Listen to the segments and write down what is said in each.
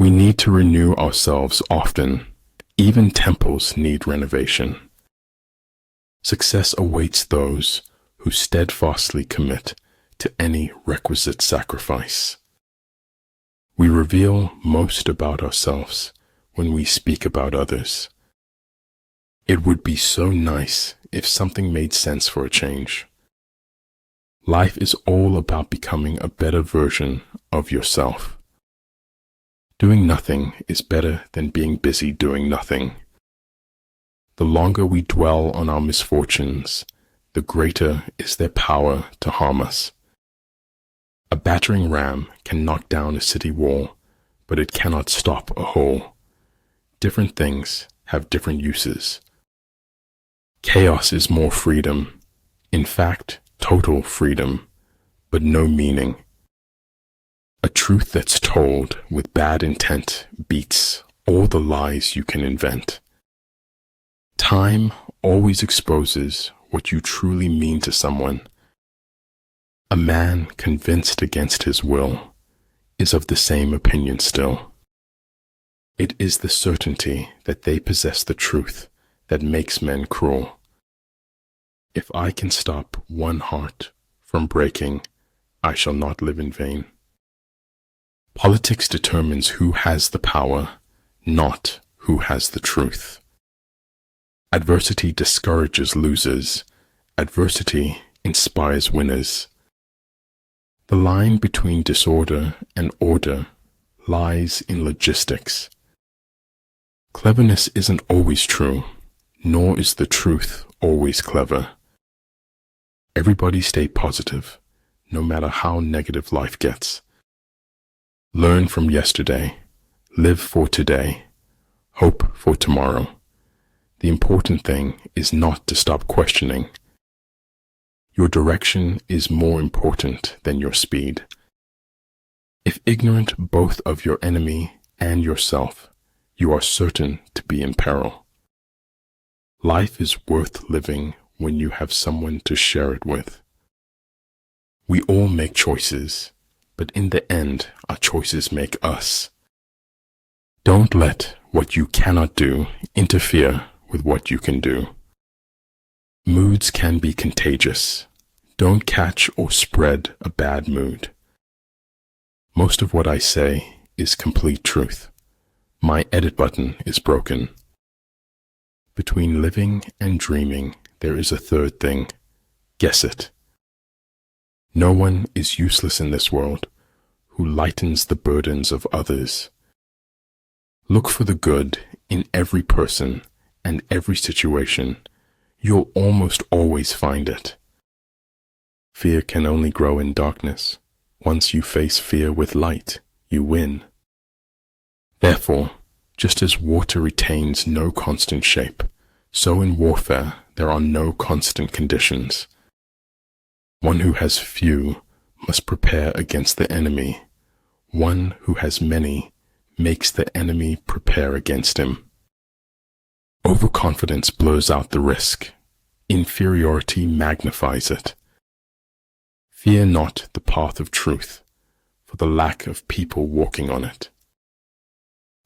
We need to renew ourselves often. Even temples need renovation. Success awaits those who steadfastly commit to any requisite sacrifice. We reveal most about ourselves when we speak about others. It would be so nice if something made sense for a change. Life is all about becoming a better version of yourself. Doing nothing is better than being busy doing nothing. The longer we dwell on our misfortunes, the greater is their power to harm us. A battering ram can knock down a city wall, but it cannot stop a hole. Different things have different uses. Chaos is more freedom, in fact, total freedom, but no meaning. A truth that's told with bad intent beats all the lies you can invent. Time always exposes what you truly mean to someone. A man convinced against his will is of the same opinion still. It is the certainty that they possess the truth that makes men cruel. If I can stop one heart from breaking, I shall not live in vain. Politics determines who has the power, not who has the truth. Adversity discourages losers. Adversity inspires winners. The line between disorder and order lies in logistics. Cleverness isn't always true, nor is the truth always clever. Everybody stay positive, no matter how negative life gets. Learn from yesterday, live for today, hope for tomorrow. The important thing is not to stop questioning. Your direction is more important than your speed. If ignorant both of your enemy and yourself, you are certain to be in peril. Life is worth living when you have someone to share it with. We all make choices, but in the end, our choices make us. Don't let what you cannot do interfere with what you can do. Moods can be contagious. Don't catch or spread a bad mood. Most of what I say is complete truth. My edit button is broken. Between living and dreaming, there is a third thing. Guess it. No one is useless in this world who lightens the burdens of others. Look for the good in every person and every situation. You'll almost always find it. Fear can only grow in darkness. Once you face fear with light, you win. Therefore, just as water retains no constant shape, so in warfare there are no constant conditions. One who has few must prepare against the enemy. One who has many makes the enemy prepare against him. Overconfidence blurs out the risk. Inferiority magnifies it. Fear not the path of truth, for the lack of people walking on it.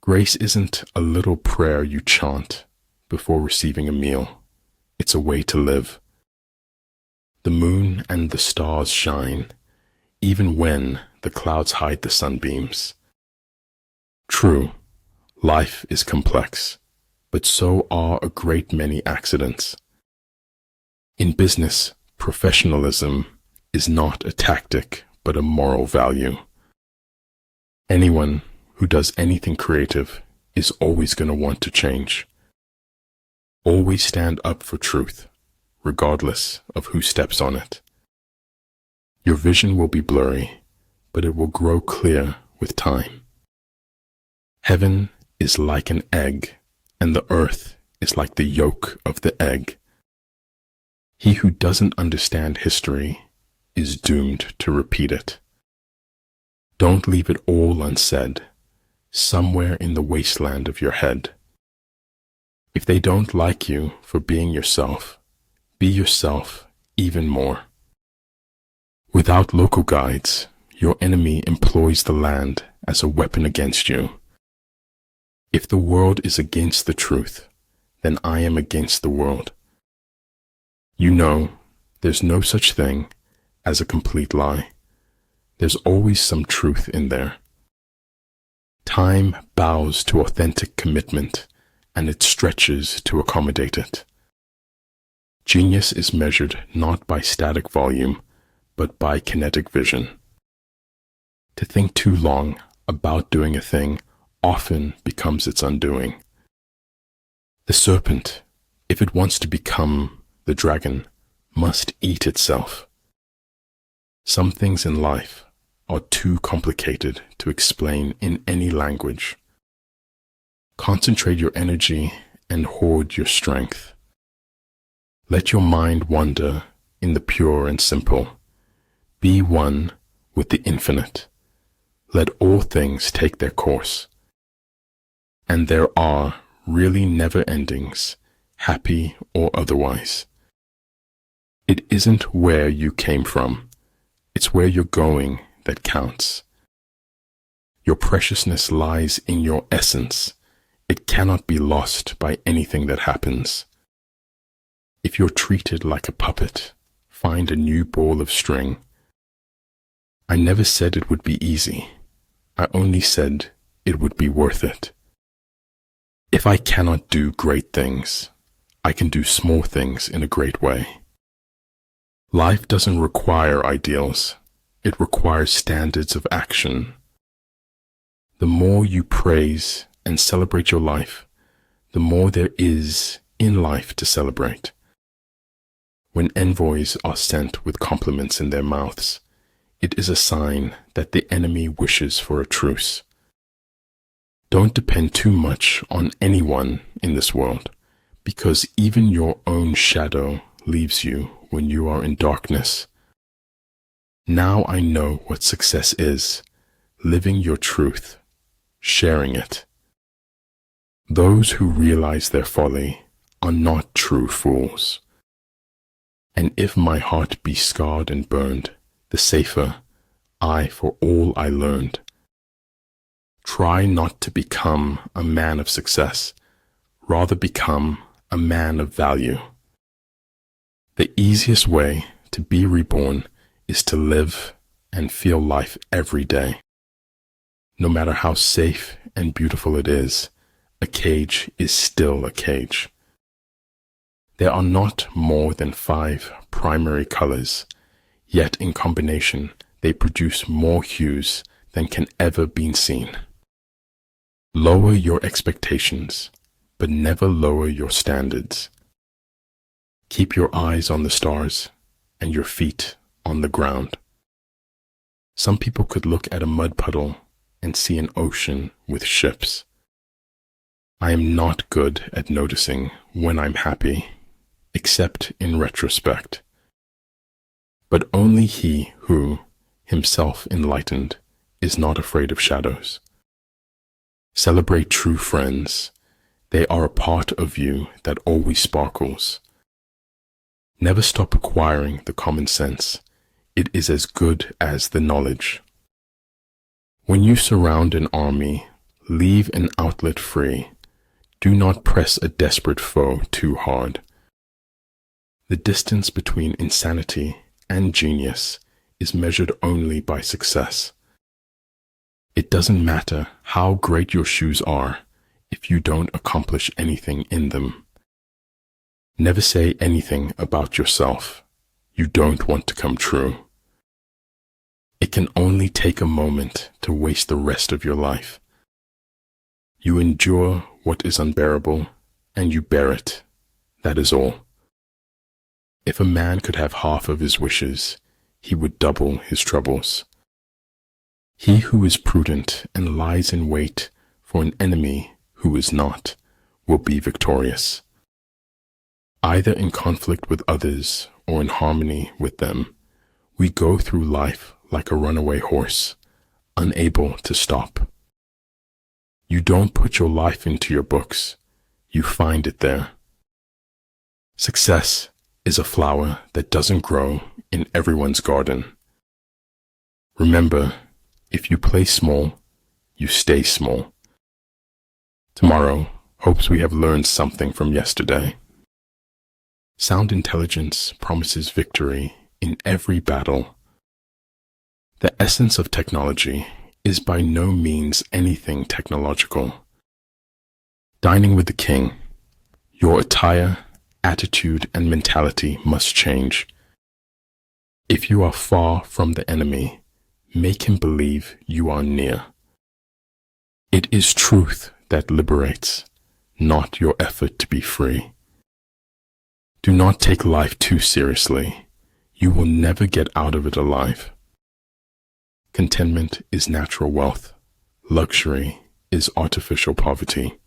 Grace isn't a little prayer you chant before receiving a meal. It's a way to live. The moon and the stars shine, even when the clouds hide the sunbeams. True, life is complex, but so are a great many accidents. In business, professionalism is not a tactic, but a moral value. Anyone who does anything creative is always going to want to change. Always stand up for truth, regardless of who steps on it. Your vision will be blurry, but it will grow clear with time. Heaven is like an egg, and the earth is like the yolk of the egg. He who doesn't understand history is doomed to repeat it. Don't leave it all unsaid, somewhere in the wasteland of your head. If they don't like you for being yourself, be yourself even more. Without local guides, your enemy employs the land as a weapon against you. If the world is against the truth, then I am against the world. You know, there's no such thing as a complete lie. There's always some truth in there. Time bows to authentic commitment, and it stretches to accommodate it. Genius is measured not by static volume, but by kinetic vision. To think too long about doing a thing often becomes its undoing. The serpent, if it wants to become the dragon, must eat itself. Some things in life are too complicated to explain in any language. Concentrate your energy and hoard your strength. Let your mind wander in the pure and simple. Be one with the infinite. Let all things take their course. And there are really never endings, happy or otherwise. It isn't where you came from, it's where you're going that counts. Your preciousness lies in your essence. It cannot be lost by anything that happens. If you're treated like a puppet, find a new ball of string. I never said it would be easy. I only said it would be worth it. If I cannot do great things, I can do small things in a great way. Life doesn't require ideals. It requires standards of action. The more you praise and celebrate your life, the more there is in life to celebrate. When envoys are sent with compliments in their mouths, it is a sign that the enemy wishes for a truce. Don't depend too much on anyone in this world, because even your own shadow leaves you when you are in darkness. Now I know what success is, living your truth, sharing it. Those who realize their folly are not true fools. And if my heart be scarred and burned, the safer I for all I learned. Try not to become a man of success, rather become a man of value. The easiest way to be reborn is to live and feel life every day. No matter how safe and beautiful it is, a cage is still a cage. There are not more than 5 primary colors, yet in combination they produce more hues than can ever be seen. Lower your expectations, but never lower your standards. Keep your eyes on the stars and your feet on the ground. Some people could look at a mud puddle and see an ocean with ships. I am not good at noticing when I'm happy, except in retrospect. But only he who, himself enlightened, is not afraid of shadows. Celebrate true friends. They are a part of you that always sparkles. Never stop acquiring the common sense. It is as good as the knowledge. When you surround an army, leave an outlet free. Do not press a desperate foe too hard. The distance between insanity and genius is measured only by success. It doesn't matter how great your shoes are if you don't accomplish anything in them. Never say anything about yourself you don't want to come true. It can only take a moment to waste the rest of your life. You endure what is unbearable, and you bear it. That is all. If a man could have half of his wishes, he would double his troubles. He who is prudent and lies in wait for an enemy who is not will be victorious. Either in conflict with others or in harmony with them, we go through life like a runaway horse, unable to stop. You don't put your life into your books, you find it there. Success is a flower that doesn't grow in everyone's garden. Remember, if you play small, you stay small. Tomorrow hopes we have learned something from yesterday. Sound intelligence promises victory in every battle. The essence of technology is by no means anything technological. Dining with the king, your attire, attitude, and mentality must change. If you are far from the enemy, make him believe you are near. It is truth that liberates, not your effort to be free. Do not take life too seriously. You will never get out of it alive. Contentment is natural wealth. Luxury is artificial poverty.